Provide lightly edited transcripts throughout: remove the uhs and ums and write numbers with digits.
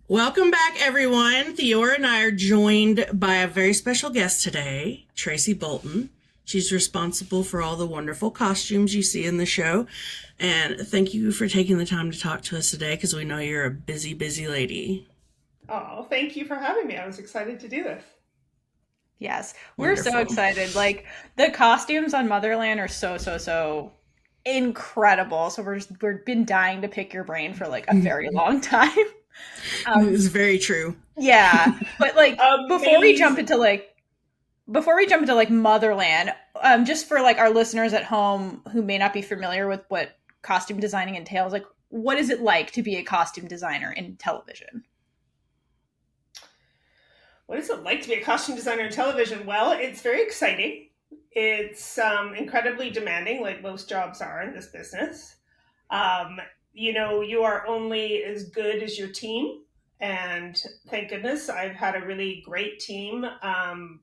Welcome back, everyone. Theora and I are joined by a very special guest today, Tracey Boulton. She's responsible for all the wonderful costumes you see in the show. And thank you for taking the time to talk to us today because we know you're a busy, busy lady. Oh, thank you for having me. I was excited to do this. Yes, we're so Wonderful. excited. Like the costumes on Motherland are so incredible. So we've been dying to pick your brain for like a very long time. Um, It's very true. yeah, but like Amazing. before we jump into like Motherland, just for like our listeners at home who may not be familiar with what costume designing entails, like what is it like to be a costume designer in television? What is it like to be a costume designer in television? Well, it's very exciting. It's incredibly demanding, like most jobs are in this business. Um, you are only as good as your team. And thank goodness I've had a really great team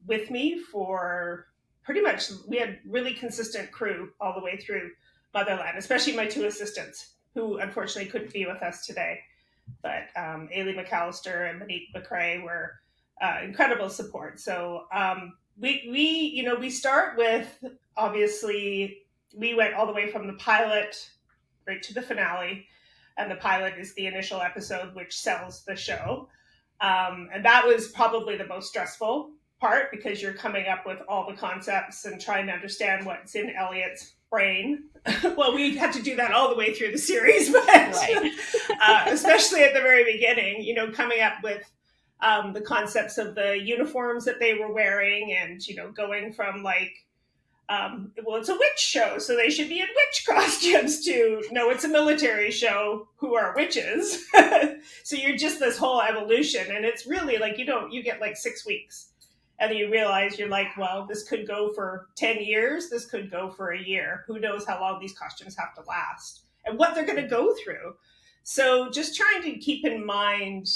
with me for pretty much, we had really consistent crew all the way through Motherland, especially my two assistants who unfortunately couldn't be with us today. But Ailey McAllister and Monique McCrae were incredible support. So we start with, obviously, we went all the way from the pilot right to the finale, and the pilot is the initial episode which sells the show. And that was probably the most stressful part because you're coming up with all the concepts and trying to understand what's in Elliot's brain. Well, we had to do that all the way through the series, but Right. especially at the very beginning, coming up with the concepts of the uniforms that they were wearing and, going from like, well, it's a witch show, so they should be in witch costumes to, no, it's a military show, who are witches. So you're just this whole evolution. And it's really like, you get like 6 weeks. And then you realize you're like, well, this could go for 10 years. This could go for a year. Who knows how long these costumes have to last and what they're going to go through. So just trying to keep in mind,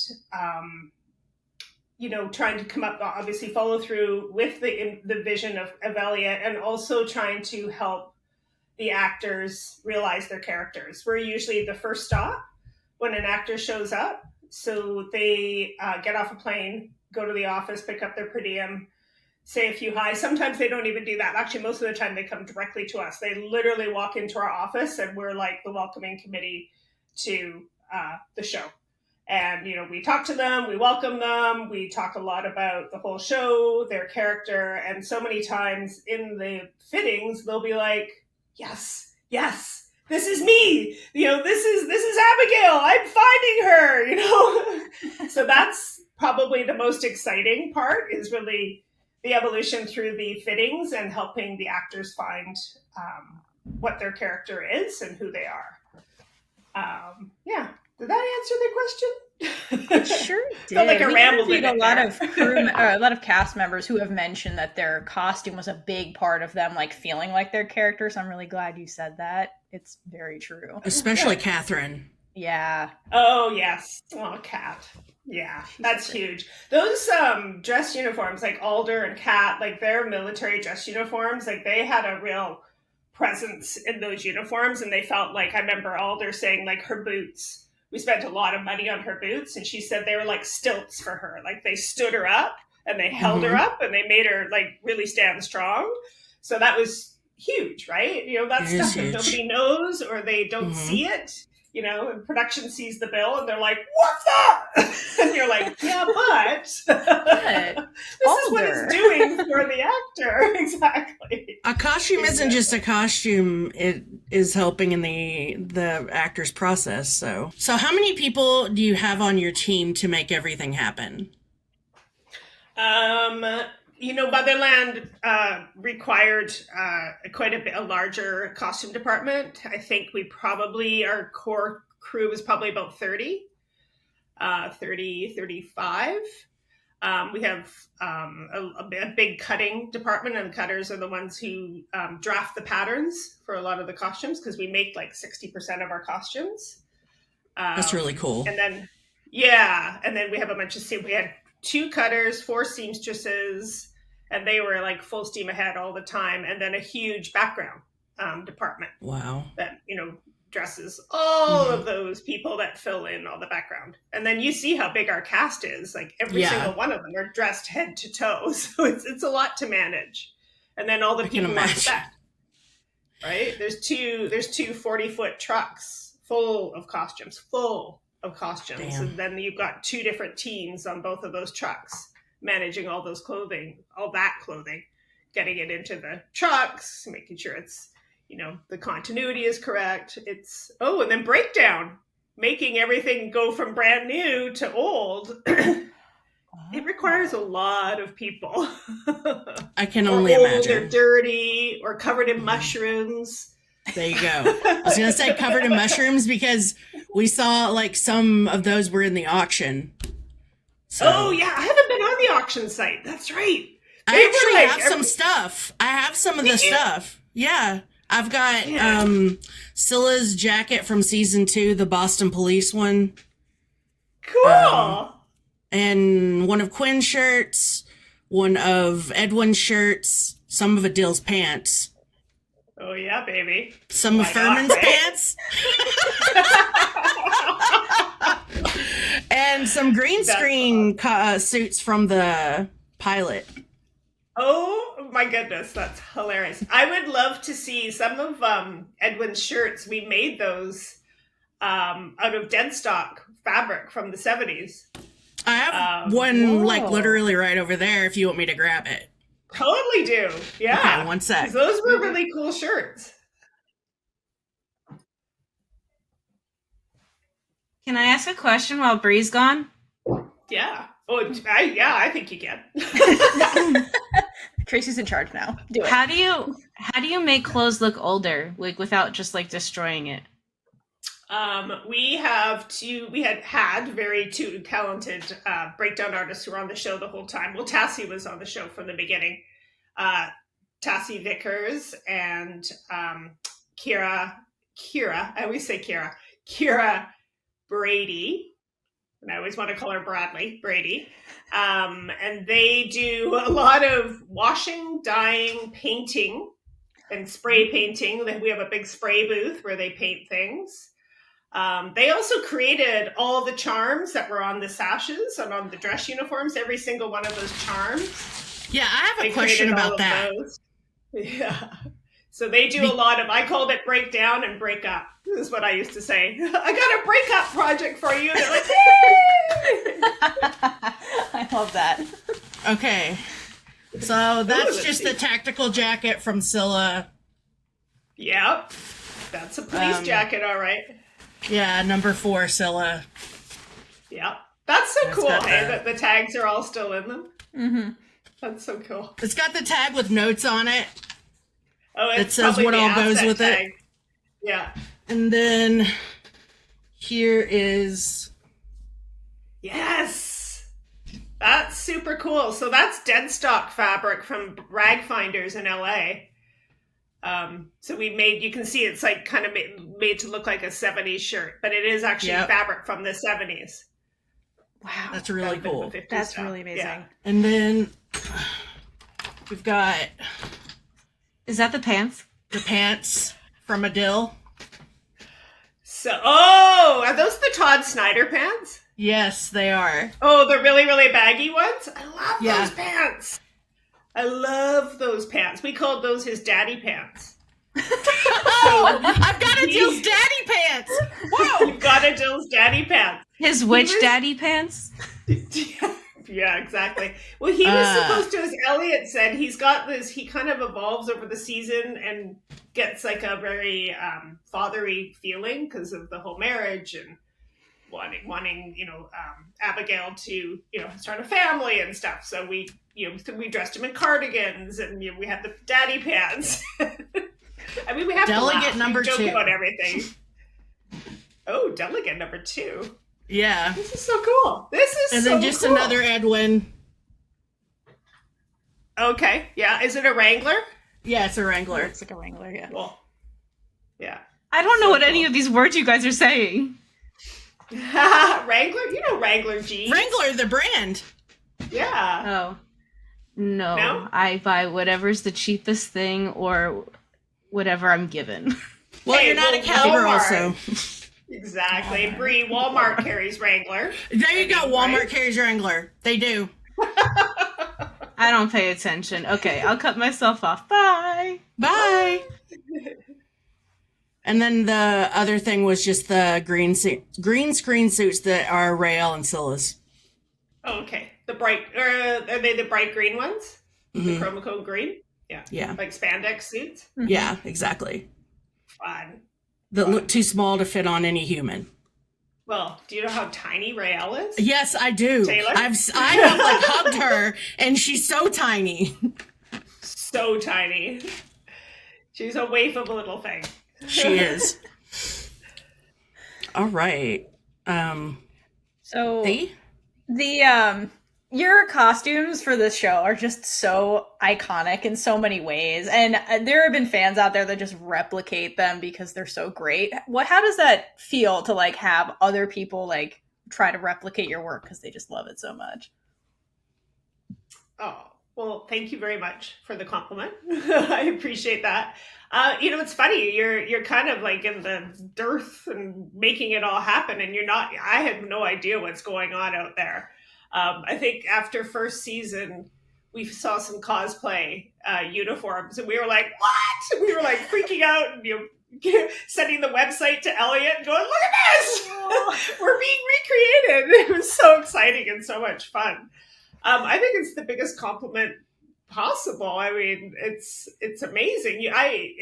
trying to come up, obviously follow through with the vision of Elliot, and also trying to help the actors realize their characters. We're usually the first stop when an actor shows up. So they get off a plane, go to the office, pick up their per diem, say a few hi. Sometimes they don't even do that. Actually, most of the time they come directly to us. They literally walk into our office and we're like the welcoming committee to the show. And, we talk to them, we welcome them, we talk a lot about the whole show, their character. And so many times in the fittings, they'll be like, yes, yes, this is me. This is Abigail. I'm finding her. So that's probably the most exciting part, is really the evolution through the fittings and helping the actors find what their character is and who they are. Yeah. Did that answer the It question? sure Felt like did. I We rambled a interviewed a bit lot there. of a lot of cast members who have mentioned that their costume was a big part of them, like feeling like their characters. I'm really glad you said that. It's very true. Especially Good. Catherine. Yeah, Oh yes. Oh, Kat. Yeah, she's so that's great. huge. Those dress uniforms, like Alder and Kat, like their military dress uniforms, like they had a real presence in those uniforms, and they felt like, I remember Alder saying like her boots. We spent a lot of money on her boots, and she said they were like stilts for her. Like they stood her up and they held her Mm-hmm. up and they made her like really stand strong. So that was huge, right? It That's is stuff that huge. nobody knows or they don't Mm-hmm. see it. And production sees the bill and they're like, "What's that?" And you're like, "Yeah, but this But is what it's Alder. doing for the actor." Exactly. A costume isn't just Exactly. a costume. It is helping in the actor's process. So how many people do you have on your team to make everything happen? Um, Motherland required quite a larger costume department. I think our core crew was probably about 30, 30, 35. We have a big cutting department, and the cutters are the ones who draft the patterns for a lot of the costumes because we make like 60% of our costumes. That's really cool. And then, yeah, and then we have a bunch of we had two cutters, four seamstresses, and they were like full steam ahead all the time. And then a huge background department Wow. that dresses all of those people that fill in all the background. And then you see how big our cast is. Like every single one of them are dressed head to toe. So it's a lot to manage. And then all the people on set. Right? There's two 40-foot trucks full of costumes. Damn. And then you've got 2 different teams on both of those trucks managing all that clothing, getting it into the trucks, making sure it's, the continuity is correct. And then breakdown, making everything go from brand new to old. It requires a lot of people. I can only imagine. Or dirty or covered in mushrooms. There you go. I was going to say covered in mushrooms because we saw like some of those were in the auction. So. Oh, yeah. I haven't been on the auction site. That's right. I actually have some stuff. I have some of the stuff. Yeah. I've got Scylla's jacket from season 2, the Boston Police one. Cool. And one of Quinn's shirts, one of Edwin's shirts, some of Adil's pants. Oh, yeah, baby. Some of Furman's pants. And some green screen suits from the pilot. Oh, my goodness. That's hilarious. I would love to see some of Edwin's shirts. We made those out of dead stock fabric from the 70s. I have one, like, literally right over there if you want me to grab it. Totally do. Yeah. Okay, one sec. Those were really cool shirts. Can I ask a question while Bree's gone? Yeah. Oh, I think you can. Tracey's in charge now. Do it. How do you make clothes look older, like without just like destroying it? We had very 2 talented breakdown artists who were on the show the whole time. Well, Tassie was on the show from the beginning. Tassie Vickers and Kira, I always say Kira Brady. And I always want to call her Brady. And they do a lot of washing, dyeing, painting, and spray painting. We have a big spray booth where they paint things. They also created all the charms that were on the sashes and on the dress uniforms, every single one of those charms. Yeah, I have a question about that. Yeah. So they do a lot of, I called it break down and break up. This is what I used to say. I got a breakup project for you. They're like, yay! I love that. Okay. So that's just the tactical jacket from Scylla. Yep. That's a police jacket, all right. Yeah, number 4 Scylla. Yep. That's so cool, hey, that the tags are all still in them. Mm-hmm. That's so cool. It's got the tag with notes on it. Oh, it says what all goes with it. Yeah. And then here is... Yes! That's super cool. So that's dead stock fabric from Rag Finders in LA. So we made, you can see it's like kind of made to look like a 70s shirt, but it is actually fabric from the 70s. Wow. That's really cool. That's stuff. really amazing. Yeah. And then we've got... Is that the pants? The pants from Adil. So, are those the Todd Snyder pants? Yes, they are. Oh, the really, really baggy ones? I love those pants. I love those pants. We called those his daddy pants. Oh, I've got Adil's daddy pants. Whoa. You've got Adil's daddy pants. His daddy pants? Yeah, exactly. Well, he was supposed to, as Elliot said, he's got this, he kind of evolves over the season and gets like a very fathery feeling because of the whole marriage and wanting Abigail to, start a family and stuff. So we dressed him in cardigans and we had the daddy pants. I mean, we have delegate to laugh. number we joke 2 about everything. Oh, delegate number 2. Yeah. This is so cool. And then just cool. another Edwin. Okay. Yeah. Is it a Wrangler? Yeah, it's a Wrangler. It's like a Wrangler, yeah. Cool. Yeah. I don't know what any of these words you guys are saying. Wrangler? You know Wrangler jeans. Wrangler, the brand. Yeah. Oh. No? No? I buy whatever's the cheapest thing or whatever I'm given. Well, Hey, you're not well, a cowgirl, Walmart. so. Exactly. Bree, Walmart carries Wrangler. There you go. Walmart right? carries Wrangler. They do. I don't pay attention. Okay, I'll cut myself off. Bye. Bye. And then the other thing was just the green screen suits that are Rael and Scylla's. Oh, okay. The bright, are they the bright green ones? Mhm. The chroma code green? Yeah. Yeah. Like spandex suits? Yeah, exactly. Fun. That look too small to fit on any human. Well, do you know how tiny Rael is? Yes, I do. Taylor? I have like hugged her, and she's so tiny. So tiny. She's a waif of a little thing. She is. All right. So See? the your costumes for this show are just so iconic in so many ways, and there have been fans out there that just replicate them because they're so great. How does that feel to like have other people like try to replicate your work because they just love it so much? Oh, well, thank you very much for the compliment. I appreciate that. It's funny. You're kind of like in the dearth and making it all happen, and you're not. I have no idea what's going on out there. I think after first season, we saw some cosplay uniforms, and we were like, "What?" We were like freaking out, and sending the website to Elliot and going, "Look at this! We're being recreated." It was so exciting and so much fun. I think it's the biggest compliment possible. I mean, it's amazing.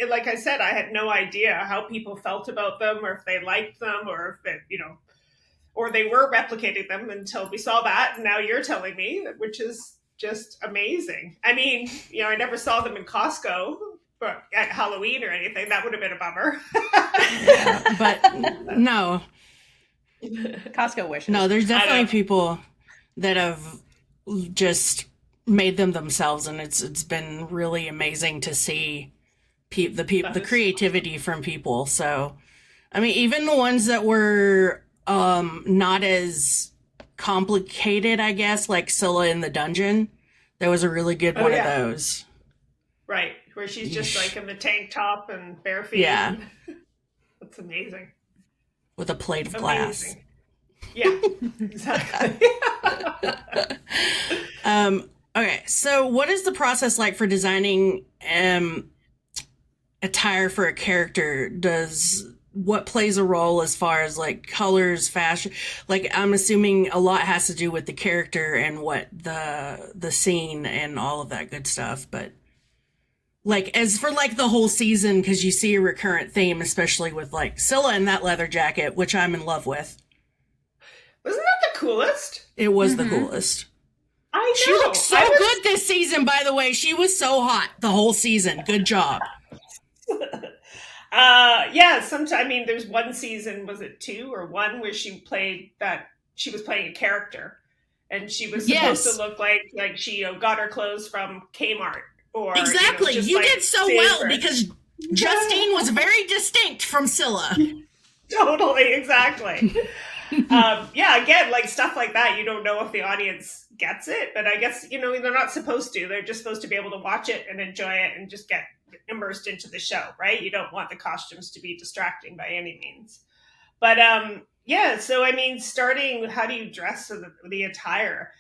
Like I said, I had no idea how people felt about them, or if they liked them, or if it, or they were replicating them until we saw that. And now you're telling me, which is just amazing. I mean, I never saw them in Costco, but at Halloween or anything. That would have been a bummer. Yeah, but no. Costco wishes. No, there's definitely people that have just made them themselves, and it's been really amazing to see the creativity from people. So, I mean, even the ones that were not as complicated, I guess, like Scylla in the dungeon. There was a really good one of those. Right, where she's just like in the tank top and bare feet. Yeah. That's amazing. With a plate of glass. Yeah, exactly. Okay, so what is the process like for designing attire for a character? What plays a role as far as like colors, fashion? Like, I'm assuming a lot has to do with the character and what the scene and all of that good stuff. But like, as for like the whole season, because you see a recurrent theme, especially with like Scylla in that leather jacket, which I'm in love with. Wasn't that the coolest? It was the coolest. I know. She looked so good this season, by the way. She was so hot the whole season. Good job. There's one season, was it 2 or 1, where she was playing a character, and she was supposed to look like she got her clothes from Kmart or exactly. You did so well because Justine was very distinct from Scylla. Totally, exactly. Again, like stuff like that, you don't know if the audience gets it, but I guess they're not supposed to. They're just supposed to be able to watch it and enjoy it and just get immersed into the show, right? You don't want the costumes to be distracting by any means. But so I mean, starting, how do you dress the attire?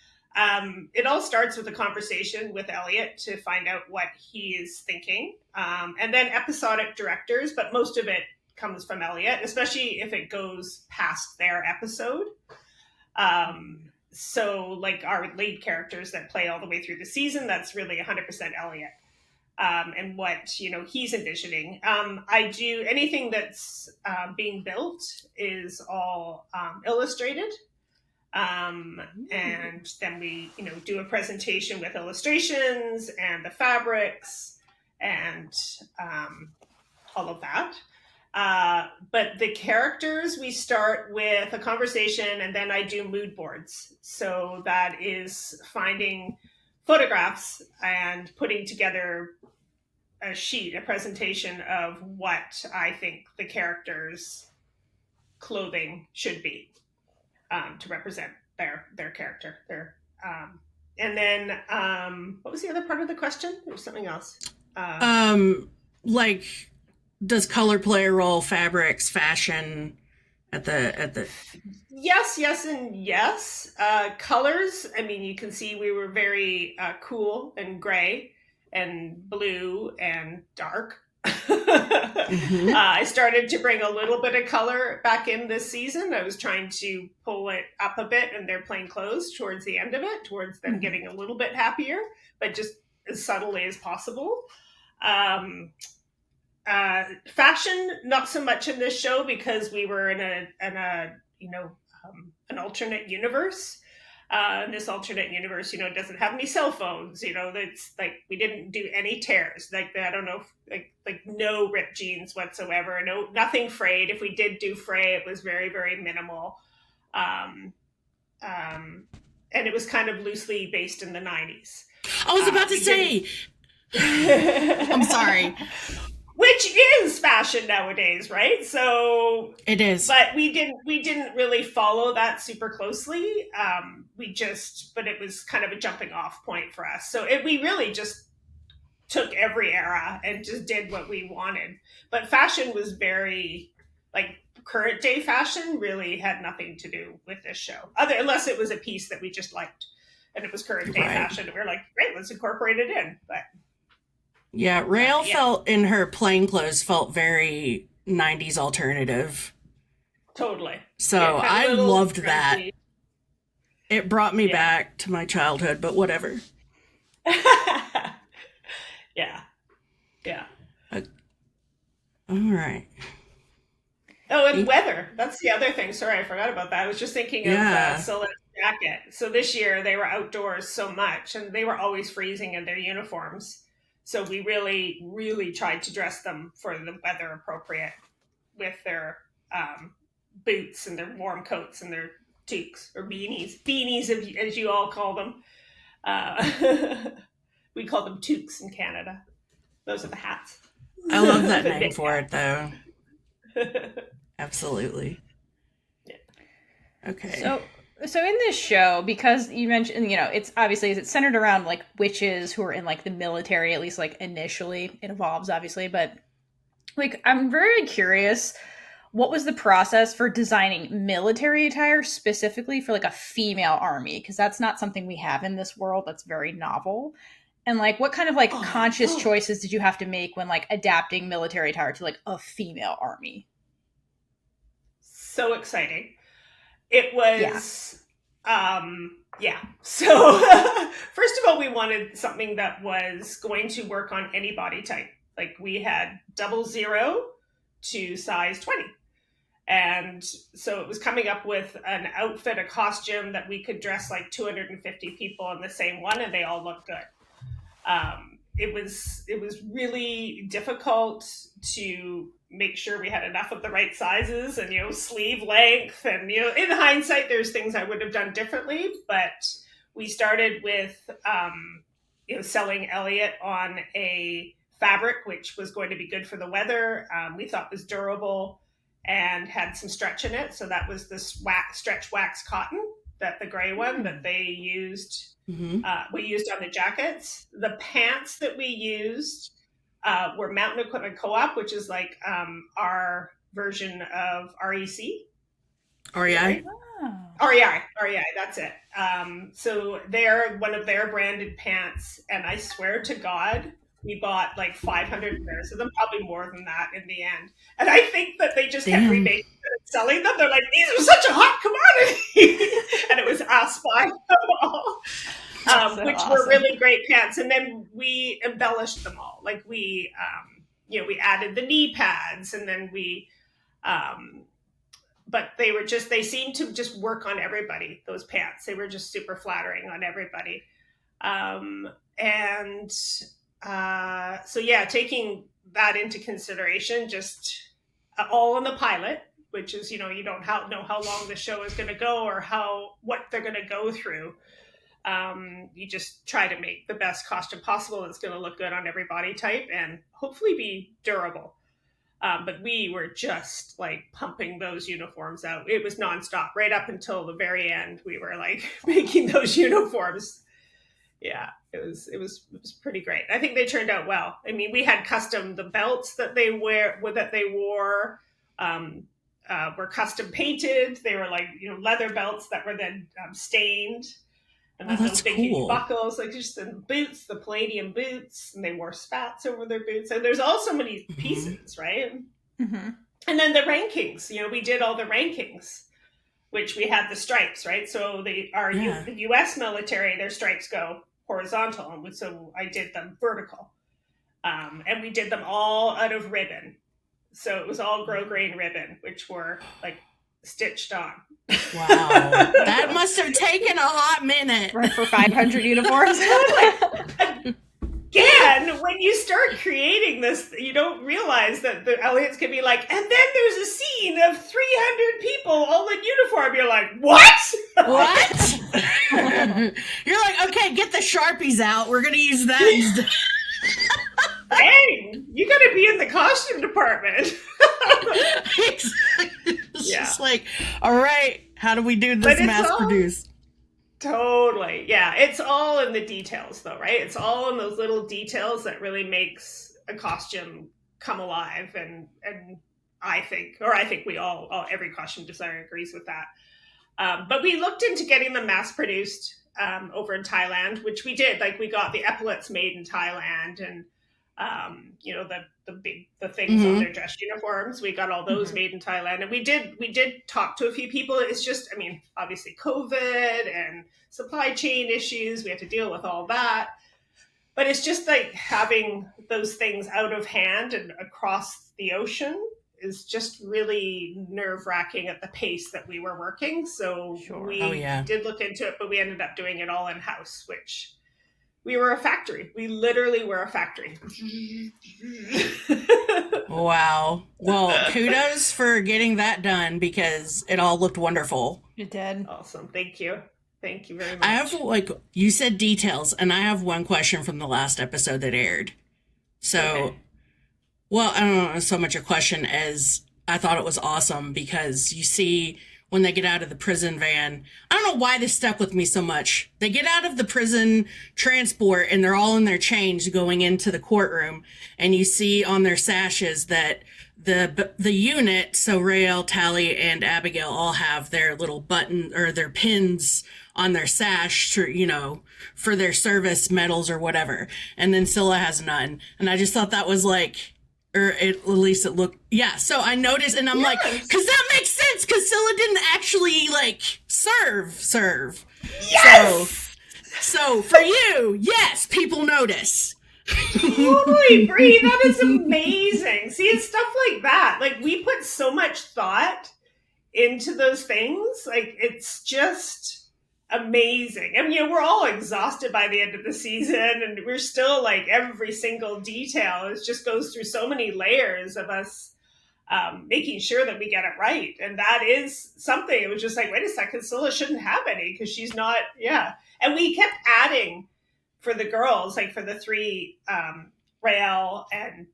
It all starts with a conversation with Elliot to find out what he is thinking, and then episodic directors, but most of it comes from Elliot, especially if it goes past their episode. So like our lead characters that play all the way through the season, that's really 100% Elliot. And what he's envisioning. I do anything that's being built is all illustrated, and then we do a presentation with illustrations and the fabrics and all of that. But the characters, we start with a conversation, and then I do mood boards. So that is finding photographs and putting together a presentation of what I think the character's clothing should be, to represent their character. And then what was the other part of the question? There was something else. Like does color play a role? Fabrics, fashion, at the Yes, and yes. Colors, I mean, you can see we were very cool and gray and blue and dark. I started to bring a little bit of color back in this season. I was trying to pull it up a bit in their plain clothes towards the end of it, towards them getting a little bit happier, but just as subtly as possible. Fashion, not so much in this show because we were in a an alternate universe. This alternate universe, doesn't have any cell phones. That's like we didn't do any tears. Like I don't know, like no ripped jeans whatsoever. Nothing frayed. If we did do fray, it was very, very minimal. And it was kind of loosely based in the 90s. I was about to say. I'm sorry. Which is fashion nowadays, right? So it is. But we didn't really follow that super closely. But it was kind of a jumping off point for us. So we really just took every era and just did what we wanted. But fashion was very, like, current day fashion really had nothing to do with this show. Unless it was a piece that we just liked and it was current day fashion. And we were like, great, let's incorporate it in. But yeah, Rael felt in her plain clothes felt very 90s alternative. Totally. So I loved that. It brought me back to my childhood, but whatever. Yeah. All right. Oh, and weather. That's the other thing. Sorry, I forgot about that. I was just thinking of Salem's jacket. So this year they were outdoors so much and they were always freezing in their uniforms. So we really, really tried to dress them for the weather appropriate with their boots and their warm coats and their toques or beanies as you all call them. We call them toques in Canada. Those are the hats. I love that name for it, though. Absolutely. Yeah. Okay. So in this show, because you mentioned, it's centered around like witches who are in like the military, at least like initially. It evolves obviously, but like I'm very curious, what was the process for designing military attire specifically for like a female army? Because that's not something we have in this world. That's very novel. And like, what kind of like conscious choices did you have to make when like adapting military attire to like a female army? So exciting. It was, So first of all, we wanted something that was going to work on any body type. Like we had 00 to size 20. And so it was coming up with an outfit, a costume that we could dress like 250 people in the same one and they all looked good. It was really difficult to make sure we had enough of the right sizes and, sleeve length. And, in hindsight, there's things I would have done differently, but we started with, selling Elliot on a fabric, which was going to be good for the weather. We thought was durable and had some stretch in it. So that was this stretch wax cotton, the gray one that they used. We used on the jackets. The pants that we used were Mountain Equipment Co-op, which is like our version of REC. REI? REI, that's it. So they're one of their branded pants, and I swear to God, we bought like 500 pairs of them, probably more than that in the end. And I think that they just kept remaking and selling them. They're like, these are such a hot commodity. And it was us buying them all, which were really great pants. And then we embellished them all. Like we added the knee pads and then but they seemed to just work on everybody, those pants. They were just super flattering on everybody. Taking that into consideration, just all in the pilot, which is, you don't know how long the show is going to go or what they're going to go through. You just try to make the best costume possible that's going to look good on every body type and hopefully be durable. But we were just like pumping those uniforms out. It was nonstop right up until the very end. We were like making those uniforms. Yeah, it was pretty great. I think they turned out well. I mean, we had the belts that they wore were custom painted. They were like, leather belts that were then stained. And then those big huge buckles, like just the boots, the palladium boots, and they wore spats over their boots. And there's all so many pieces, right? Mm-hmm. And then the rankings, we did all the rankings, which we had the stripes, right? So the U.S. military, their stripes go horizontal, and so I did them vertical, and we did them all out of ribbon. So it was all grosgrain ribbon, which were like stitched on. Wow, that must have taken a hot minute, right, for 500 uniforms. Again, when you start creating this, you don't realize that the aliens can be like, and then there's a scene of 300 people all in uniform. You're like, what? What? You're like, okay, get the Sharpies out. We're going to use that. Hey, you got to be in the costume department. It's just like, all right, how do we do this mass produced? Totally. Yeah. It's all in the details though, right? It's all in those little details that really makes a costume come alive. And I think every costume designer agrees with that. But we looked into getting them mass produced over in Thailand, which we did. Like we got the epaulets made in Thailand and, the things on their dress uniforms. We got all those made in Thailand, and we did talk to a few people. It's just, I mean, obviously COVID and supply chain issues. We had to deal with all that, but it's just like having those things out of hand and across the ocean is just really nerve-wracking at the pace that we were working. So we did look into it, but we ended up doing it all in-house, which we were a factory. We literally were a factory. Wow. Well, kudos for getting that done because it all looked wonderful. It did. Awesome. Thank you. Thank you very much. I have, you said details, and I have one question from the last episode that aired. So, well, I don't know so much a question as I thought it was awesome because you see when they get out of the prison van, I don't know why this stuck with me so much. They get out of the prison transport and they're all in their chains going into the courtroom. And you see on their sashes that the unit, so Rael, Tally, and Abigail all have their little button or their pins on their sash to, for their service medals or whatever. And then Scylla has none. And I just thought that was at least it looked, so I noticed and I'm like, cause that makes sense. Cause Scylla didn't actually serve. Yes! So for you, yes, people notice. Totally, Bree, that is amazing. See, it's stuff like that. Like we put so much thought into those things. Like it's just amazing. I mean, we're all exhausted by the end of the season and we're still like every single detail. It just goes through so many layers of us making sure that we get it right. And that is something. It was just like, wait a second, Scylla shouldn't have any because she's not, And we kept adding for the girls, like for the three, Rael and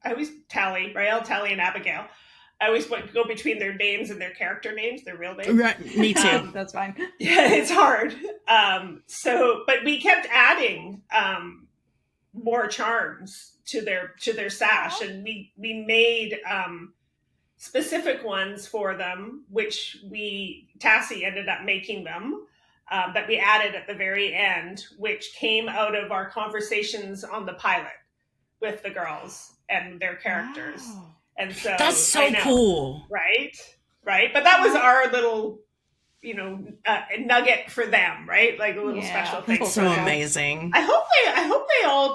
Rael, Tally, and Abigail. I always go between their names and their character names, their real names. Right, me too. That's fine. Yeah, it's hard. But we kept adding more charms to their sash, and we made specific ones for them, which Tassie ended up making them. That we added at the very end, which came out of our conversations on the pilot with the girls and their characters. Wow. And so that's so cool. Right. But that was our little, nugget for them, right? Like a little special thing. That's so amazing. I hope they all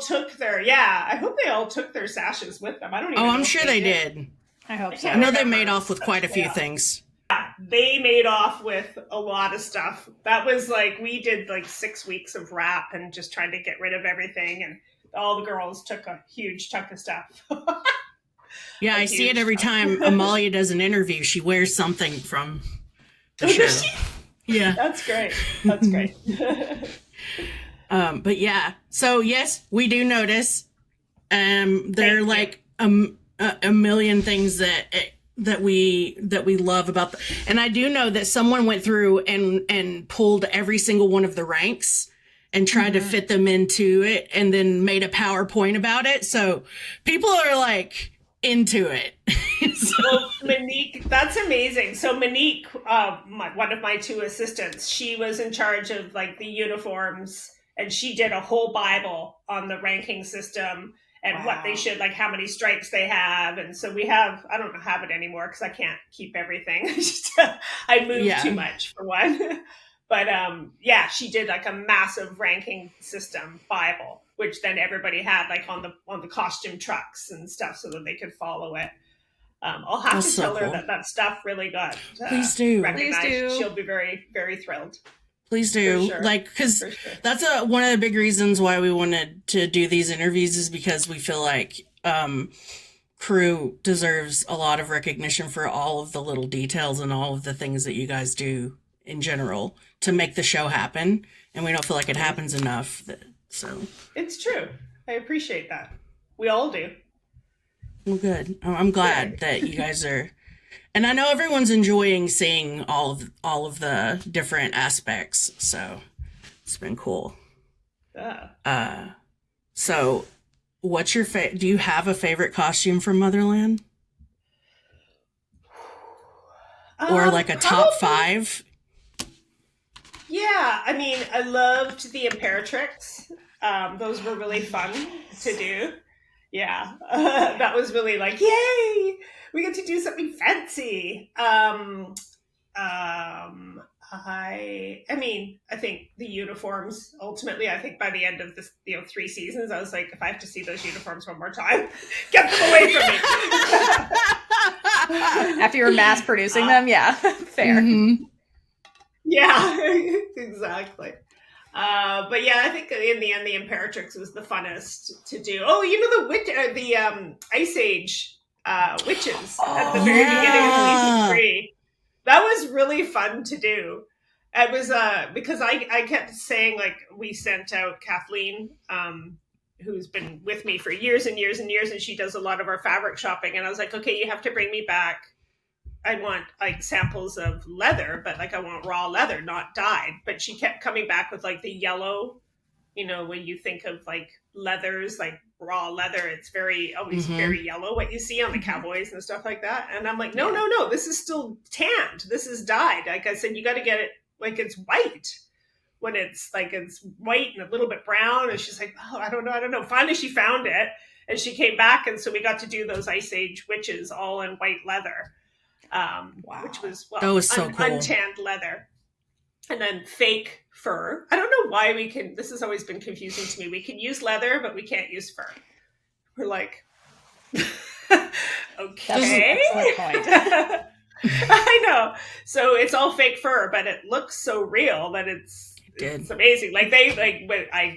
took their sashes with them. I don't even know. I'm sure they did. I hope so. I know they made off with quite a few things. Yeah, they made off with a lot of stuff. That was we did 6 weeks of wrap and just trying to get rid of everything. And all the girls took a huge chunk of stuff. Yeah, I see it every time Amalia does an interview. She wears something from the show. Yeah. That's great. But yeah, so yes, we do notice. There are a million things that we love about and I do know that someone went through and pulled every single one of the ranks and tried to fit them into it and then made a PowerPoint about it. So people are like into it. Well, Monique, that's amazing. So Monique, one of my two assistants, she was in charge of like the uniforms, and she did a whole Bible on the ranking system and what they should, like how many stripes they have. And so we have, I don't have it anymore because I can't keep everything. I moved too much for one. But yeah, she did like a massive ranking system Bible, which then everybody had like on the costume trucks and stuff so that they could follow it. I'll have to tell her that stuff really got Please do. recognized. Please do. She'll be very, very thrilled. Please do. Sure. Like, because that's one of the big reasons why we wanted to do these interviews, is because we feel like crew deserves a lot of recognition for all of the little details and all of the things that you guys do in general to make the show happen. And we don't feel like it happens enough. So it's true. I appreciate that. We all do. Well, good. I'm glad that you guys are, and I know everyone's enjoying seeing all of the different aspects. So it's been cool. So what's your do you have a favorite costume from Motherland? Or like a top 5? Yeah, I mean, I loved the Imperatrix. Those were really fun to do. Yeah, that was really like, yay, we get to do something fancy. I mean, I think the uniforms, ultimately, I think by the end of this, 3 seasons, I was like, if I have to see those uniforms one more time, get them away from me. After you were mass producing them, yeah, fair. Mm-hmm. Yeah, exactly. But yeah, I think in the end, the Imperatrix was the funnest to do. Oh, the Ice Age witches at the very beginning of season 3. That was really fun to do. It was because I kept saying, like, we sent out Kaitlynn, who's been with me for years and years and years, and she does a lot of our fabric shopping. And I was like, okay, you have to bring me back. I want like samples of leather, but like I want raw leather, not dyed. But she kept coming back with like the yellow, when you think of like leathers, like raw leather, it's always very yellow, what you see on the cowboys and stuff like that. And I'm like, no, this is still tanned. This is dyed. Like I said, you got to get it like it's white. When it's white and a little bit brown. And she's like, oh, I don't know. Finally, she found it and she came back. And so we got to do those Ice Age witches all in white leather. Which was, that was so cool. Untanned leather. And then fake fur. I don't know why this has always been confusing to me. We can use leather, but we can't use fur. We're like, okay. I know. So it's all fake fur, but it looks so real that it's amazing. Like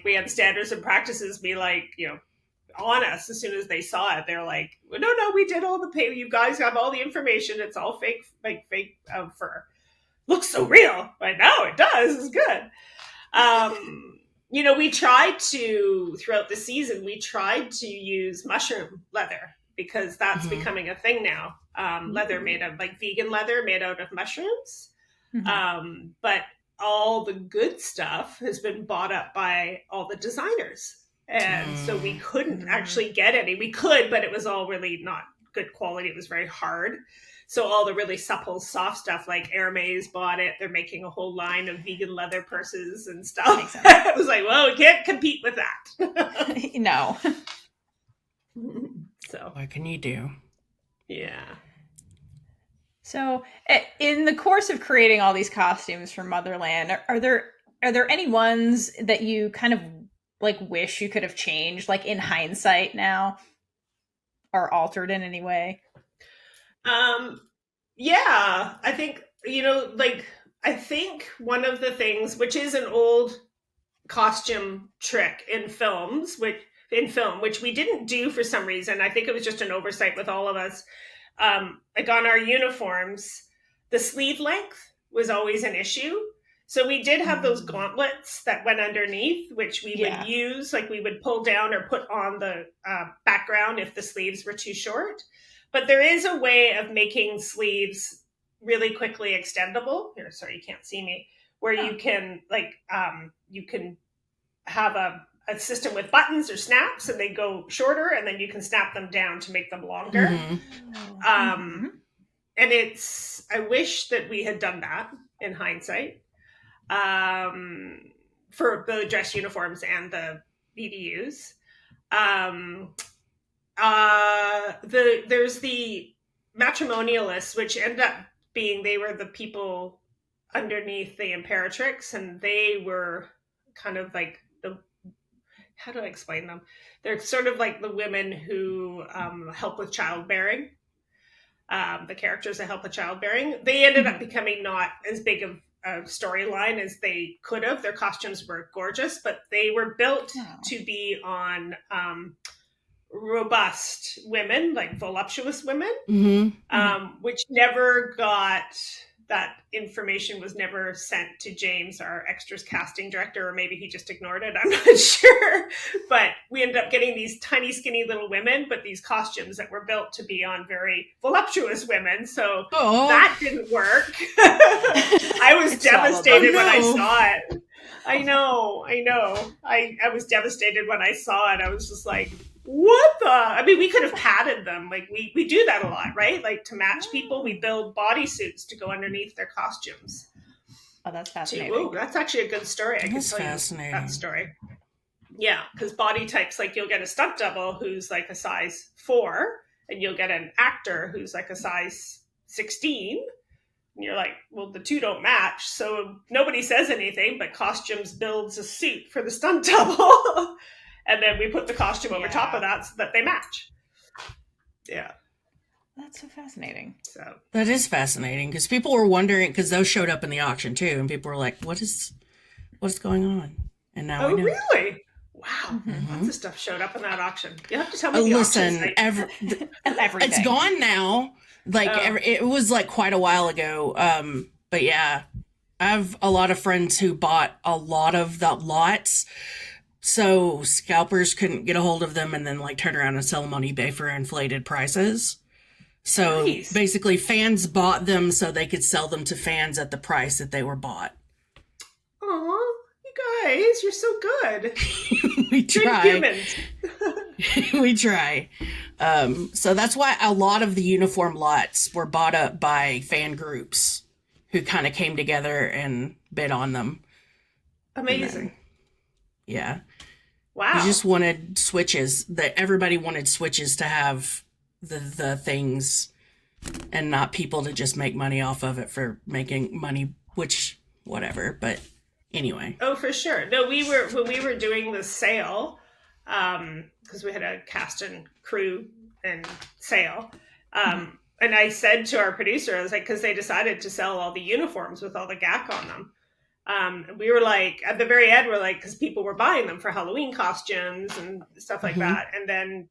we had standards and practices be like, on us as soon as they saw it. They're like, no, we did all the pay. You guys have all the information. It's all fake fur. Looks so real. I know it does. It's good. We tried to, throughout the season, use mushroom leather because that's becoming a thing now. Leather made of vegan leather made out of mushrooms. But all the good stuff has been bought up by all the designers. And so we couldn't actually get any. We could, but it was all really not good quality. It was very hard. So all the really supple, soft stuff, like Hermes bought it. They're making a whole line of vegan leather purses and stuff. I was like, well, we can't compete with that. No. So what can you do? Yeah. So in the course of creating all these costumes for Motherland, are there any ones that you kind of wish you could have changed, in hindsight now, or altered in any way? Yeah, I think, I think one of the things, which is an old costume trick in film, which we didn't do for some reason. I think it was just an oversight with all of us. On our uniforms, the sleeve length was always an issue. So we did have those gauntlets that went underneath, which we would use, we would pull down or put on the background if the sleeves were too short. But there is a way of making sleeves really quickly extendable. Here, sorry, you can't see me. Where you can have a system with buttons or snaps, and they go shorter, and then you can snap them down to make them longer. And I wish that we had done that in hindsight, for the dress uniforms and the BDUs. There's the matrimonialists, which end up being, they were the people underneath the Imperatrix, and they were kind of like how do I explain them? They're sort of like the women who help with childbearing. The characters that help with childbearing. They ended up becoming not as big of a storyline as they could have. Their costumes were gorgeous, but they were built to be on robust women, like voluptuous women, which never got, that information was never sent to James, our extras casting director, or maybe he just ignored it. I'm not sure. But we ended up getting these tiny, skinny little women, but these costumes that were built to be on very voluptuous women. So that didn't work. I was devastated when I saw it. I know. I was devastated when I saw it. I was just like, what the? I mean, we could have padded them. Like, we do that a lot, right? Like, to match people, we build bodysuits to go underneath their costumes. Oh, that's fascinating. Ooh, that's actually a good story. I can tell you that story. Yeah, because body types, like, you'll get a stunt double who's like a size 4, and you'll get an actor who's like a size 16. And you're like, well, the two don't match. So nobody says anything, but costumes builds a suit for the stunt double. And then we put the costume over top of that so that they match. Yeah. That's so fascinating. So that is fascinating, because people were wondering, because those showed up in the auction too, and people were like, what's going on? And now we know. Really? Wow. Lots of stuff showed up in that auction. You have to tell me the listen, everything. It's gone now. Like, it was like quite a while ago. But yeah, I have a lot of friends who bought a lot of the lots, so scalpers couldn't get a hold of them and then like turn around and sell them on eBay for inflated prices. So basically fans bought them so they could sell them to fans at the price that they were bought. Aw, you guys, you're so good. We try. Humans. We try. So that's why a lot of the uniform lots were bought up by fan groups who kind of came together and bid on them. Amazing. Yeah. Wow. You just wanted switches, that everybody wanted switches to have the things, and not people to just make money off of it for making money, which whatever, but anyway. Oh, for sure. No, when we were doing the sale, because we had a cast and crew and sale, and I said to our producer, I was like, because they decided to sell all the uniforms with all the gack on them. We were like, at the very end, we're like, because people were buying them for Halloween costumes and stuff like that. And then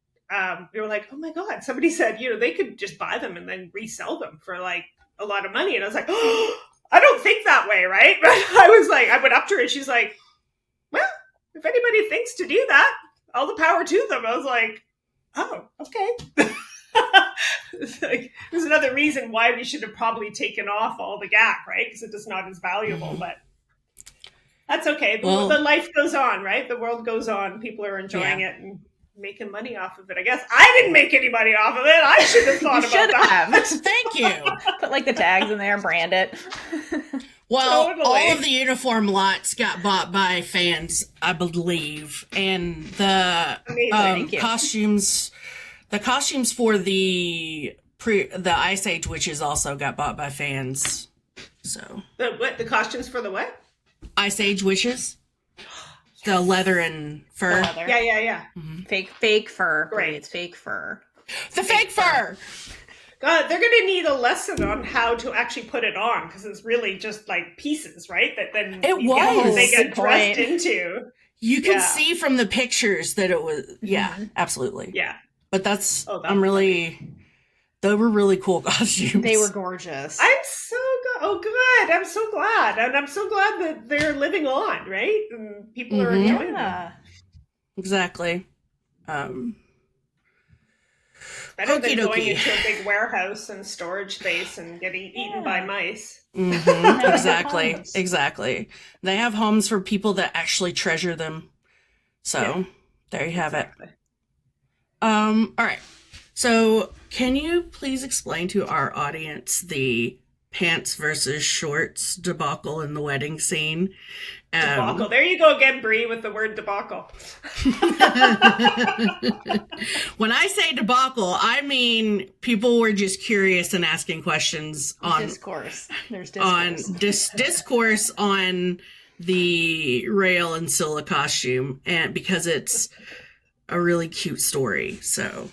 we were like, oh my God, somebody said, they could just buy them and then resell them for like a lot of money. And I was like, oh, I don't think that way, right? But I was like, I went up to her and she's like, well, if anybody thinks to do that, all the power to them. I was like, oh, okay. Like, there's another reason why we should have probably taken off all the gack, right? Because it is not as valuable, but that's okay. The life goes on, right? The world goes on. People are enjoying it and making money off of it. I guess I didn't make any money off of it. I should have thought about that. Thank you. Put like the tags in there and brand it. Well, totally. All of the uniform lots got bought by fans, I believe, and the costumes for the Ice Age witches also got bought by fans. So the costumes for the what? Ice Age witches. The leather and fur. Leather. Yeah. Mm-hmm. Fake fur. Great. It's fake fur. The fake fur. God, they're going to need a lesson on how to actually put it on, because it's really just like pieces, right? That then they get dressed into. You can see from the pictures that it was. Yeah, absolutely. Yeah, but that's. They were really cool costumes. They were gorgeous. I'm so good. Oh, good. I'm so glad, and I'm so glad that they're living on, right? And people are enjoying them. Exactly. Better than going into a big warehouse and storage space and getting eaten by mice. Exactly. They have homes for people that actually treasure them. So there you have Exactly. it. All right. So can you please explain to our audience the pants versus shorts debacle in the wedding scene? Debacle. There you go again, Bree, with the word debacle. When I say debacle, I mean people were just curious and asking questions on discourse. There's discourse. On discourse on the Rael and Scylla costume, and because it's a really cute story. So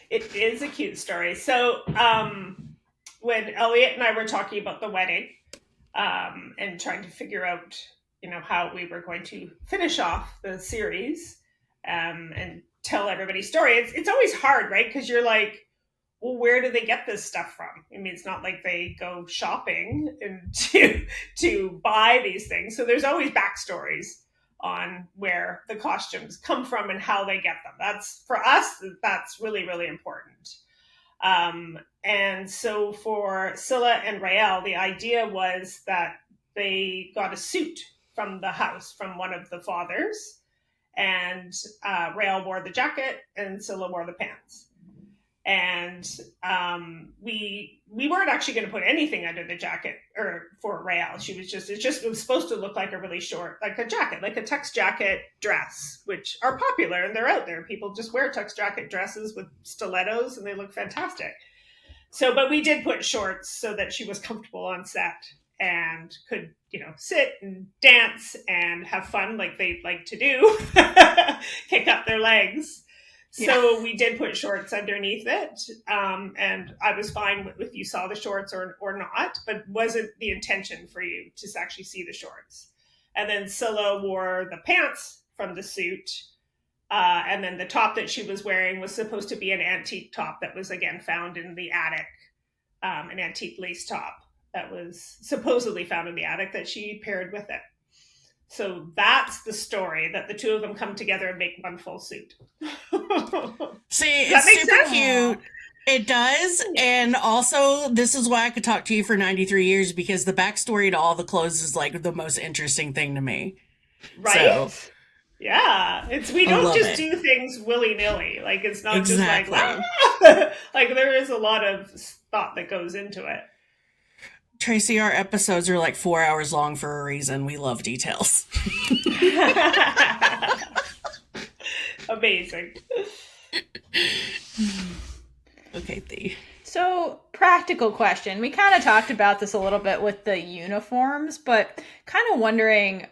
it is a cute story. So when Elliot and I were talking about the wedding, and trying to figure out, how we were going to finish off the series, and tell everybody's story. It's always hard, right? Because you're like, well, where do they get this stuff from? I mean, it's not like they go shopping and to buy these things. So there's always backstories on where the costumes come from and how they get them. That's, for us, that's really, really important. And so for Scylla and Rael, the idea was that they got a suit from the house, from one of the fathers, and Rael wore the jacket and Scylla wore the pants. And we weren't actually going to put anything under the jacket or for Rael. It was supposed to look like a really short, like a jacket, like a tux jacket dress, which are popular and they're out there. People just wear tux jacket dresses with stilettos and they look fantastic. So, but we did put shorts so that she was comfortable on set and could, sit and dance and have fun like they like to do, kick up their legs. So we did put shorts underneath it, and I was fine if you saw the shorts or not, but wasn't the intention for you to actually see the shorts. And then Scylla wore the pants from the suit, and then the top that she was wearing was supposed to be an antique top that was, again, found in the attic, an antique lace top that was supposedly found in the attic that she paired with it. So that's the story, that the two of them come together and make one full suit. See, it's super cute. It does. And also, this is why I could talk to you for 93 years, because the backstory to all the clothes is like the most interesting thing to me. Right? So, yeah. We don't just do things willy-nilly. Like, it's not just like, like there is a lot of thought that goes into it. Tracey, our episodes are like 4 hours long for a reason. We love details. Amazing. Okay, Thee. So, practical question. We kind of talked about this a little bit with the uniforms, but kind of wondering,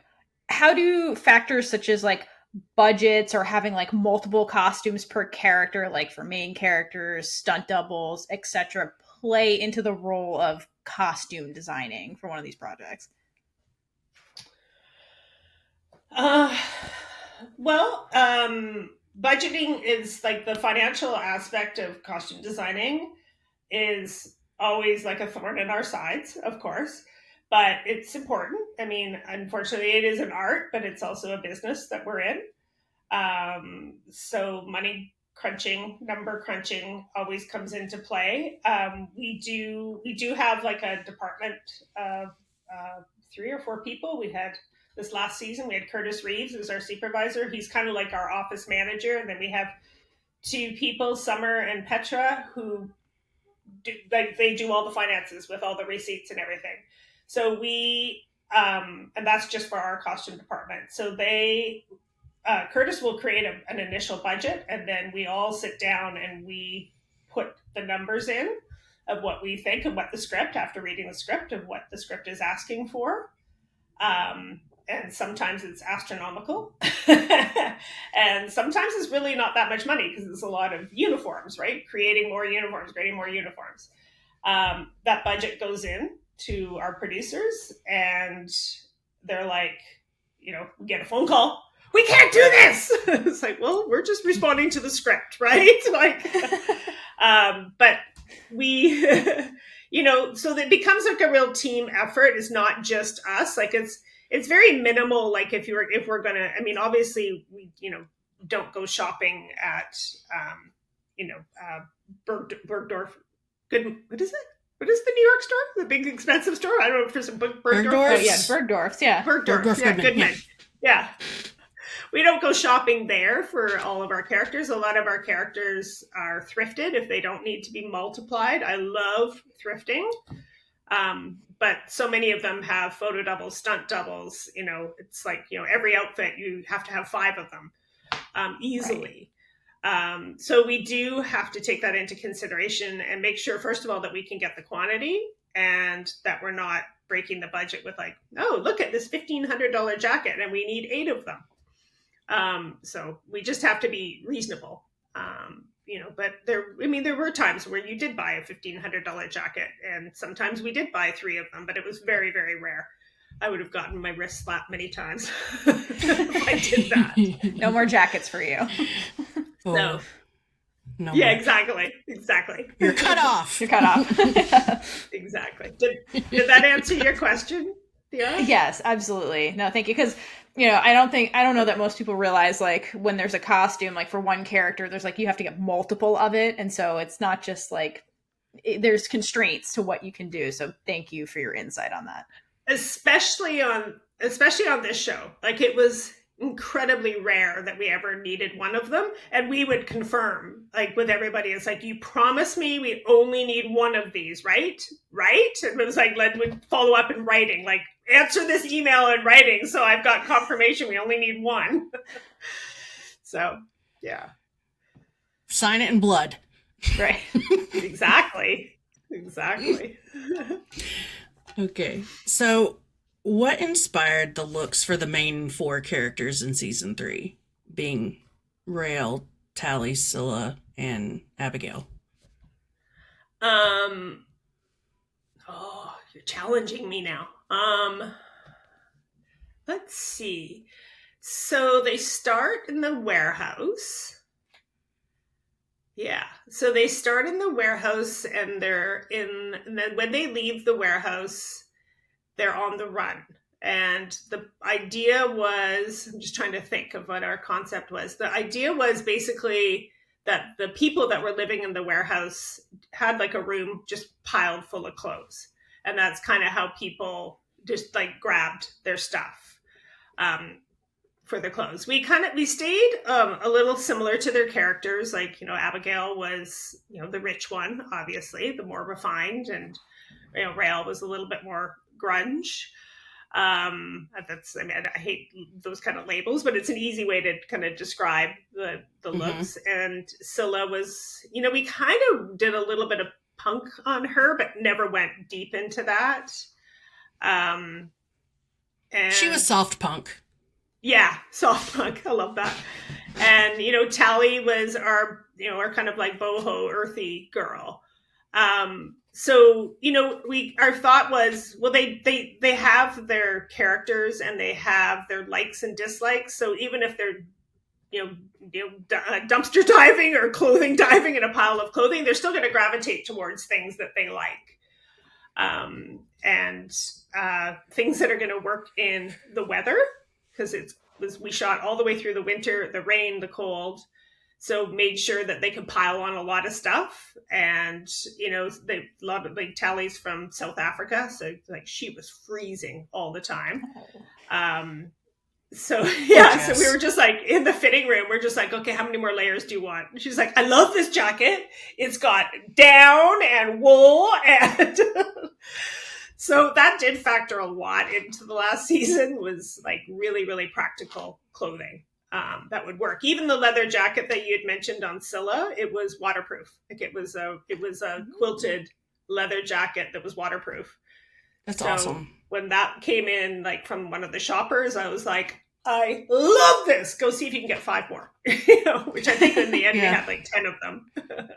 how do factors such as like budgets or having like multiple costumes per character, like for main characters, stunt doubles, etc., play into the role of costume designing for one of these projects? Budgeting is like the financial aspect of costume designing is always like a thorn in our sides, of course, but it's important. I mean, unfortunately, it is an art, but it's also a business that we're in. So money crunching, number crunching always comes into play. We do have like a department of 3 or 4 people. We had this last season, we had Curtis Reeves as our supervisor. He's kind of like our office manager. And then we have 2 people, Summer and Petra, who they do all the finances with all the receipts and everything. So we, and that's just for our costume department. So Curtis will create an initial budget, and then we all sit down and we put the numbers in of what we think and what the script, after reading the script, of what the script is asking for. And sometimes it's astronomical. And sometimes it's really not that much money because it's a lot of uniforms, right? Creating more uniforms. That budget goes in to our producers, and they're like, we get a phone call. We can't do this. It's like, well, we're just responding to the script, right? Like, but we, so that it becomes like a real team effort. It's not just us. Like it's very minimal. Like if we're gonna, I mean, obviously we, don't go shopping at, Bergdorf. What is it? What is the New York store? The big expensive store? I don't know, for some Bergdorf. Oh yeah, Bergdorf's. Yeah, Bergdorf. Yeah, Goodman. Yeah. we don't go shopping there for all of our characters. A lot of our characters are thrifted if they don't need to be multiplied. I love thrifting. But so many of them have photo doubles, stunt doubles. It's like, every outfit, you have to have 5 of them easily. Right. So we do have to take that into consideration and make sure, first of all, that we can get the quantity and that we're not breaking the budget with like, oh, look at this $1,500 jacket and we need 8 of them. So we just have to be reasonable. But there were times where you did buy a $1,500 jacket, and sometimes we did buy 3 of them, but it was very, very rare. I would have gotten my wrist slapped many times if I did that. No more jackets for you. No. No Yeah, more. exactly. You're cut off. You're cut off. Exactly. Did that answer your question, Theora? Yes, absolutely. No, thank you. Because, I don't know that most people realize, like, when there's a costume, like, for one character, there's, like, you have to get multiple of it. And so it's not just, like, there's constraints to what you can do. So thank you for your insight on that. Especially on this show. Like, it was incredibly rare that we ever needed one of them, and we would confirm, like, with everybody, it's like, you promise me we only need one of these, right? And it was like, would follow up in writing, like, answer this email in writing so I've got confirmation we only need one. So yeah, sign it in blood. Right. Exactly. Okay, so what inspired the looks for the main 4 characters in season 3, being Rael, Tally, Scylla, and Abigail? You're challenging me now. Let's see. So they start in the warehouse. Yeah. So they start in the warehouse, and and then when they leave the warehouse, they're on the run. And the idea was, I'm just trying to think of what our concept was. The idea was basically that the people that were living in the warehouse had like a room just piled full of clothes. And that's kind of how people just like grabbed their stuff for their clothes. We stayed a little similar to their characters. Like, Abigail was, the rich one, obviously, the more refined, and, Rael was a little bit more grunge. I hate those kind of labels, but it's an easy way to kind of describe the looks. And Scylla was, we kind of did a little bit of punk on her, but never went deep into that. And she was soft punk. Yeah, soft punk. I love that. And, Tally was our kind of like boho, earthy girl. So, our thought was, well, they have their characters and they have their likes and dislikes. So even if they're, dumpster diving or clothing diving in a pile of clothing, they're still going to gravitate towards things that they like. And things that are going to work in the weather, because we shot all the way through the winter, the rain, the cold. So made sure that they could pile on a lot of stuff. And, they love it. Like, Tally's from South Africa. So like she was freezing all the time. So Yes. So we were just like in the fitting room. We're just like, okay, how many more layers do you want? And she's like, I love this jacket. It's got down and wool. And so that did factor a lot into the last season, was like really, really practical clothing. That would work. Even the leather jacket that you had mentioned on Scylla, it was waterproof. Like it was a quilted leather jacket that was waterproof. That's awesome. When that came in, like from one of the shoppers, I was like, I love this. Go see if you can get 5 more. Which I think in the end we had like 10 of them.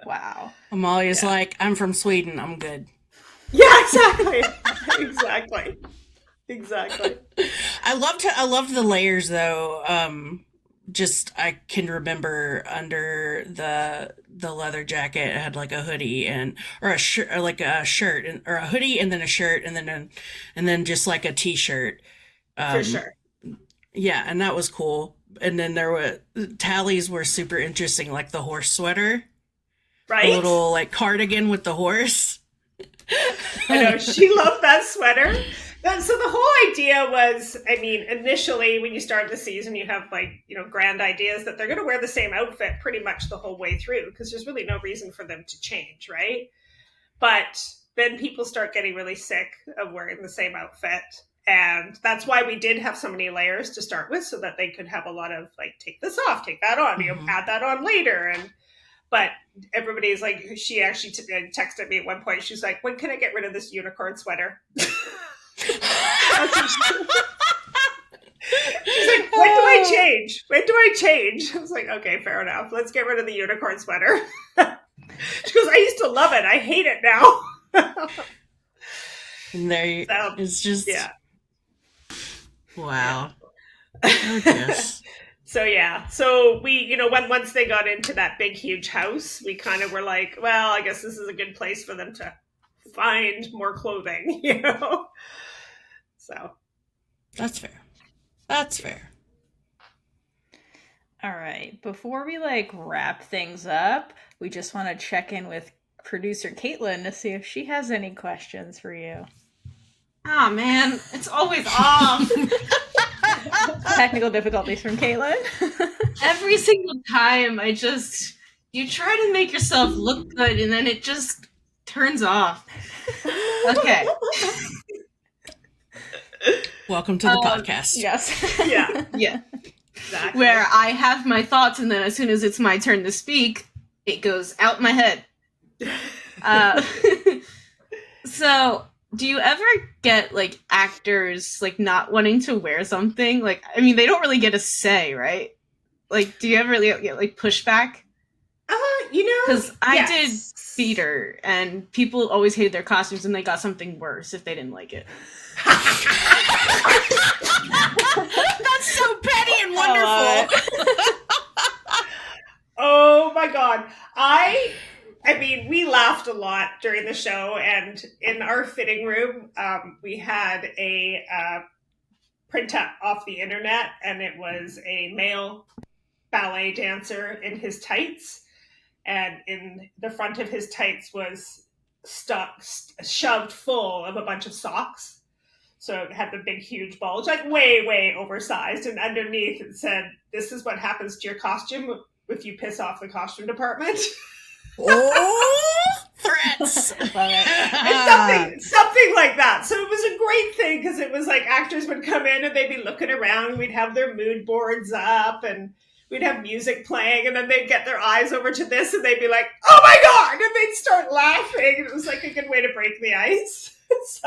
Wow. Amalia's like, I'm from Sweden. I'm good. Yeah, exactly. Exactly. I loved the layers though. I can remember under the leather jacket, it had like a hoodie or a shirt, or like a shirt or a hoodie, and then a shirt, and then just like a t-shirt. For sure. Yeah, and that was cool. And then tallies were super interesting, like the horse sweater, right? A little like cardigan with the horse. I know, she loved that sweater. So the whole idea was, I mean, initially when you start the season, you have like, grand ideas that they're going to wear the same outfit pretty much the whole way through because there's really no reason for them to change, right? But then people start getting really sick of wearing the same outfit. And that's why we did have so many layers to start with so that they could have a lot of like, take this off, take that on, add that on later. But everybody's like, she actually texted me at one point. She's like, when can I get rid of this unicorn sweater? She's like, when do I change? When do I change? I was like, okay, fair enough. Let's get rid of the unicorn sweater. She goes, I used to love it. I hate it now. And there it's just, yeah. Wow. Oh, yes. So we, once they got into that big, huge house, we kind of were like, well, I guess this is a good place for them to find more clothing, So. That's fair. All right. Before we wrap things up, we just want to check in with producer Kaitlynn to see if she has any questions for you. Ah, man, it's always off. Technical difficulties from Kaitlynn. Every single time you try to make yourself look good and then it just turns off. Okay. Welcome to the podcast. Yes. Yeah. Exactly. Where I have my thoughts and then as soon as it's my turn to speak, it goes out my head. So do you ever get actors not wanting to wear something? They don't really get a say, right? Do you ever get pushback? Because I did theater and people always hated their costumes and they got something worse if they didn't like it. That's so petty and wonderful. Oh my God. I mean, we laughed a lot during the show, and in our fitting room, we had a printout off the internet, and it was a male ballet dancer in his tights, and in the front of his tights was shoved full of a bunch of socks. So it had the big, huge bulge, way, way oversized, and underneath it said, "This is what happens to your costume if you piss off the costume department." Oh, threats. Love it. And something like that. So it was a great thing because it was actors would come in and they'd be looking around. We'd have their mood boards up and we'd have music playing, and then they'd get their eyes over to this and they'd be like, "Oh my God!" and they'd start laughing. And it was a good way to break the ice.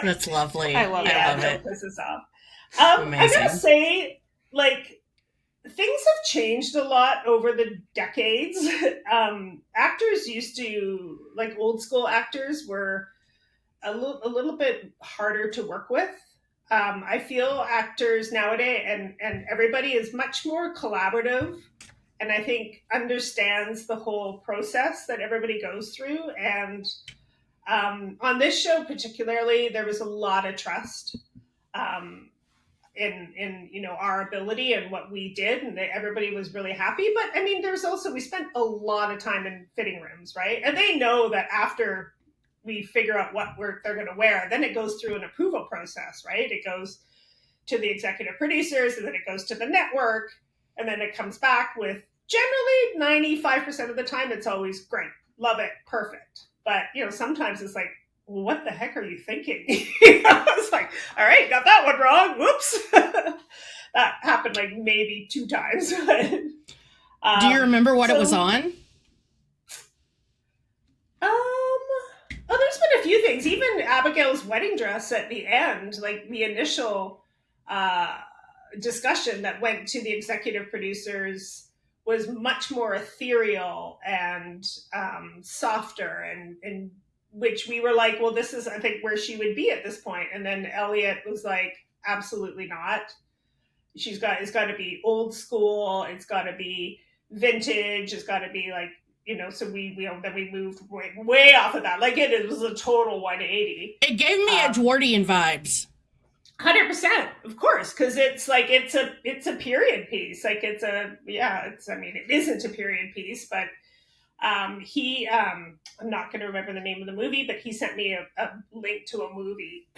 That's lovely. I love it. Piss us off. I Amazing. gotta say, things have changed a lot over the decades. Actors used to, old school actors were a little bit harder to work with. I feel actors nowadays and everybody is much more collaborative and I think understands the whole process that everybody goes through. And on this show particularly, there was a lot of trust. In our ability and what we did, and everybody was really happy. But there's also, we spent a lot of time in fitting rooms, right? And they know that after we figure out what they're going to wear, then it goes through an approval process, right? It goes to the executive producers, and then it goes to the network, and then it comes back with generally 95% of the time it's always great, love it, perfect. But sometimes it's what the heck are you thinking? It's all right, got that one wrong. Whoops. That happened maybe 2 times. Do you remember what it was on? There's been a few things. Even Abigail's wedding dress at the end, the initial discussion that went to the executive producers was much more ethereal and softer and which we were well, this is, I think, where she would be at this point. And then Elliot was absolutely not. It's got to be old school. It's got to be vintage. It's got to be so then we moved way off of that. It was a total 180. It gave me Edgewardian vibes. 100%, of course, because it's it's a period piece. It isn't a period piece, but he I'm not going to remember the name of the movie, but he sent me a link to a movie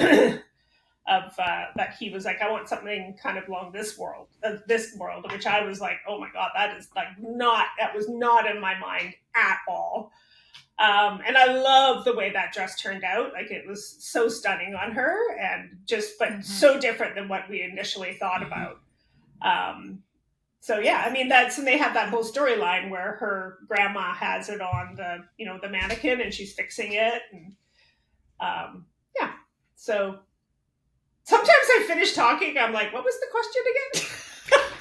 that he was like, I want something kind of along this world, which I was like, oh my God, that was not in my mind at all. And I love the way that dress turned out. Like, it was so stunning on her, and but so different than what we initially thought about. So yeah, I mean, and they have that whole storyline where her grandma has it on the mannequin, and she's fixing it. And yeah, so sometimes I finish talking, I'm like, what was the question again?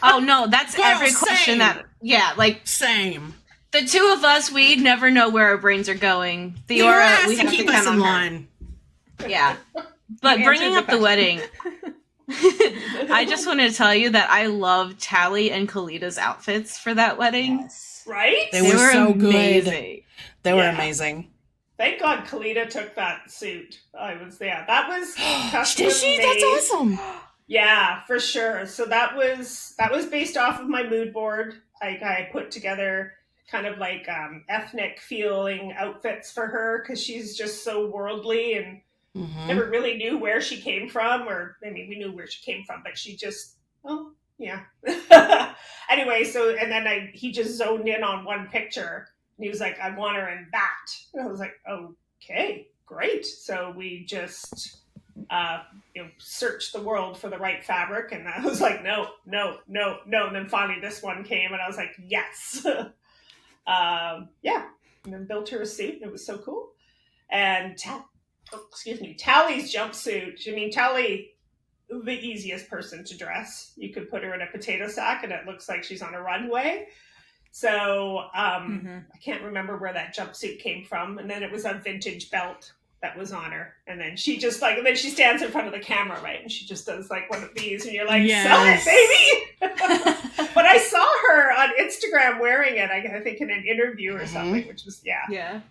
Oh no, that's Girl, every question same. Same. The two of us, we never know where our brains are going. Theora, we have to keep count us on in her. line. Yeah. But bringing up the wedding, I just want to tell you that I love Tally and Kalita's outfits for that wedding. Yes. Right? They were so amazing. good. They were amazing. Thank God Kaitlynn took that suit. That was custom Did she? made. That's awesome. Yeah, for sure. So that was based off of my mood board. I put together kind of like ethnic feeling outfits for her, because she's just so worldly and never really knew where she came from. Or I mean, we knew where she came from, but she just, oh yeah. Anyway, so and then he just zoned in on one picture, and he was like, I want her in that. And I was like, okay, great. So we just searched the world for the right fabric, and I was like, no. And then finally this one came, and I was like, yes. Yeah. And then built her a suit, and it was so cool. And Tally's jumpsuit. I mean, Tally, the easiest person to dress. You could put her in a potato sack, and it looks like she's on a runway. So I can't remember where that jumpsuit came from. And then it was a vintage belt that was on her. And then she just and then she stands in front of the camera, right? And she just does like one of these, and you're like, sell it, baby! But I saw her on Instagram wearing it, I think in an interview or something, which was, yeah.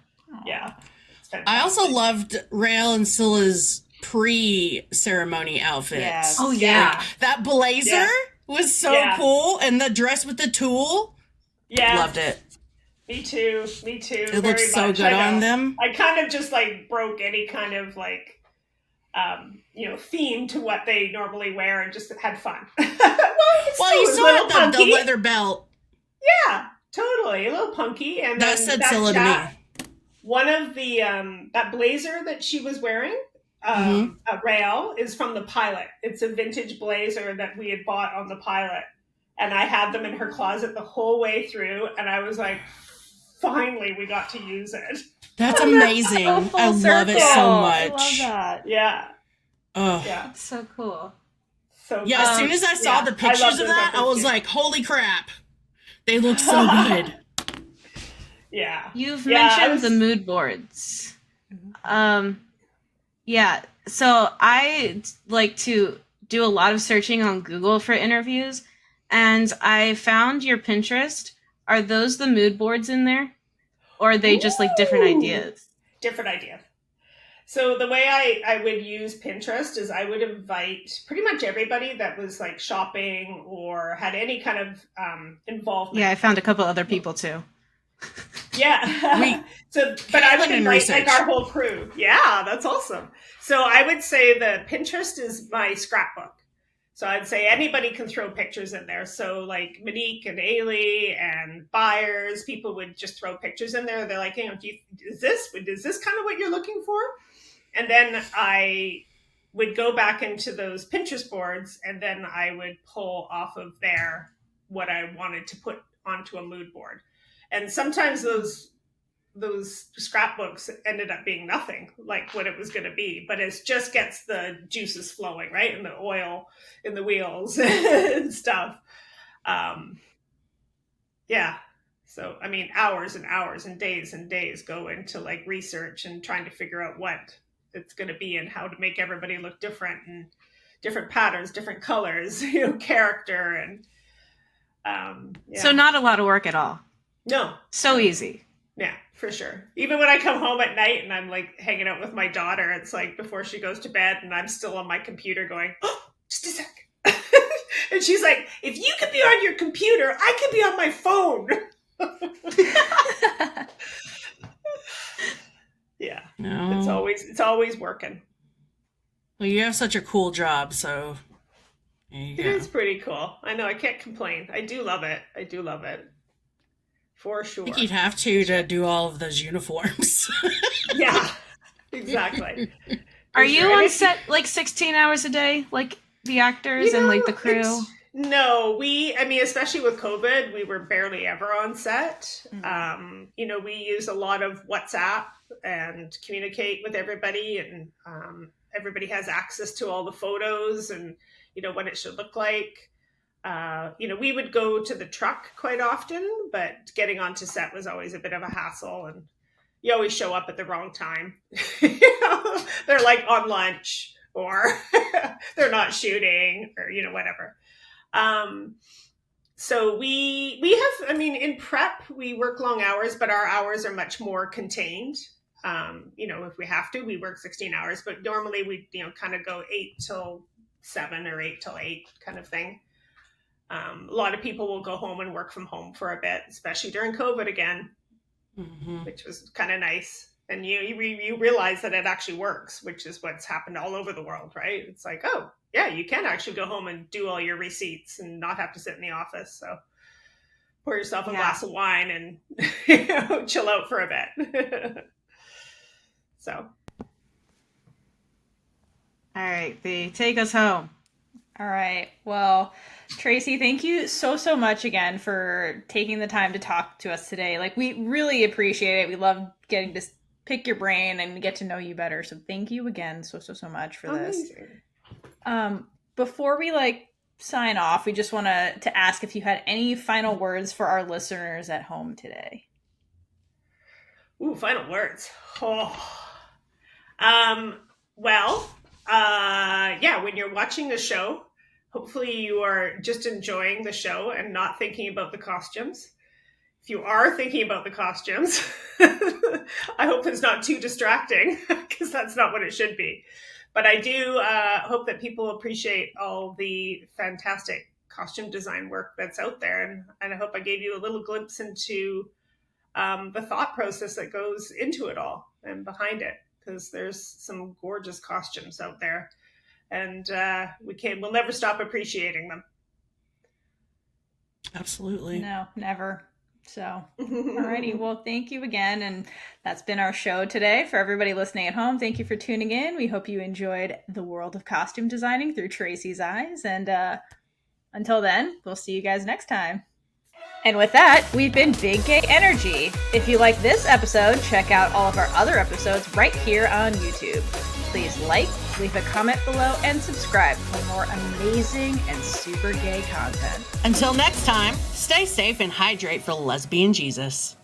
I also loved Rael and Scylla's pre-ceremony outfits. Yes. Oh yeah. That blazer was so cool, and the dress with the tulle. Yeah. Loved it. Me too. It looks so good on them. I kind of just like broke any kind of like, theme to what they normally wear, and just had fun. Well, you saw the leather belt. Yeah, totally. A little punky. And that said Scylla to me. One of the, that blazer that she was wearing, Rael, is from the pilot. It's a vintage blazer that we had bought on the pilot. And I had them in her closet the whole way through. And I was like, finally, we got to use it. That's amazing. I love it so much. I love that. Yeah. Oh. Yeah. So cool. So yeah, as soon as I saw the pictures of that, I was like, holy crap. They look so good. Yeah. You've mentioned the mood boards. Yeah. So I like to do a lot of searching on Google for interviews, and I found your Pinterest. Are those the mood boards in there? Or are they just like different ideas? Different ideas. So the way I would use Pinterest is I would invite pretty much everybody that was like shopping or had any kind of involvement. Yeah, I found a couple other people too. Yeah. But I would invite like our whole crew. Yeah, that's awesome. So I would say the Pinterest is my scrapbook. So I'd say anybody can throw pictures in there. So like Monique and Ailey and buyers, people would just throw pictures in there. They're like, is this kind of what you're looking for? And then I would go back into those Pinterest boards, and then I would pull off of there what I wanted to put onto a mood board. And sometimes those scrapbooks ended up being nothing like what it was going to be, but it just gets the juices flowing, right? And the oil in the wheels and stuff. Yeah. So, I mean, hours and hours and days go into like research and trying to figure out what it's going to be and how to make everybody look different, and different patterns, different colors, character. And So not a lot of work at all. No. So easy. Yeah, for sure. Even when I come home at night and I'm like hanging out with my daughter, it's like before she goes to bed and I'm still on my computer going, oh, just a sec. And she's like, if you could be on your computer, I could be on my phone. Yeah. No. It's always working. Well, you have such a cool job, so there you It go. is pretty cool. I know. I can't complain. I do love it. For I sure. think you'd have to do all of those uniforms. Yeah, exactly. Are For you sure. And on if- set like 16 hours a day, like the actors and like the crew? No, I mean, especially with COVID, we were barely ever on set. Mhm. We use a lot of WhatsApp and communicate with everybody, and everybody has access to all the photos and, what it should look like. We would go to the truck quite often, but getting onto set was always a bit of a hassle, and you always show up at the wrong time. They're like on lunch, or they're not shooting, or whatever. So we have, I mean, in prep we work long hours, but our hours are much more contained. If we have to, we work 16 hours, but normally we kind of go 8 till 7 or 8 till 8 kind of thing. A lot of people will go home and work from home for a bit, especially during COVID again, which was kind of nice. And you realize that it actually works, which is what's happened all over the world, right? It's like, oh, yeah, you can actually go home and do all your receipts and not have to sit in the office. So pour yourself a glass of wine and chill out for a bit. So. All right, Bea, take us home. All right. Well, Tracey, thank you so much again for taking the time to talk to us today. Like, we really appreciate it. We love getting to pick your brain and get to know you better. So thank you again so much for this. Amazing. Before we sign off, we just want to ask if you had any final words for our listeners at home today. Ooh, final words. When you're watching the show, hopefully you are just enjoying the show and not thinking about the costumes. If you are thinking about the costumes, I hope it's not too distracting, because that's not what it should be. But I do hope that people appreciate all the fantastic costume design work that's out there. And I hope I gave you a little glimpse into the thought process that goes into it all and behind it, because there's some gorgeous costumes out there, and we'll never stop appreciating them. Absolutely. No, never. So, alrighty. Well, thank you again. And that's been our show today. For everybody listening at home, thank you for tuning in. We hope you enjoyed the world of costume designing through Tracey's eyes. And until then, we'll see you guys next time. And with that, we've been Big Gay Energy. If you like this episode, check out all of our other episodes right here on YouTube. Please leave a comment below, and subscribe for more amazing and super gay content. Until next time, stay safe and hydrate for Lesbian Jesus.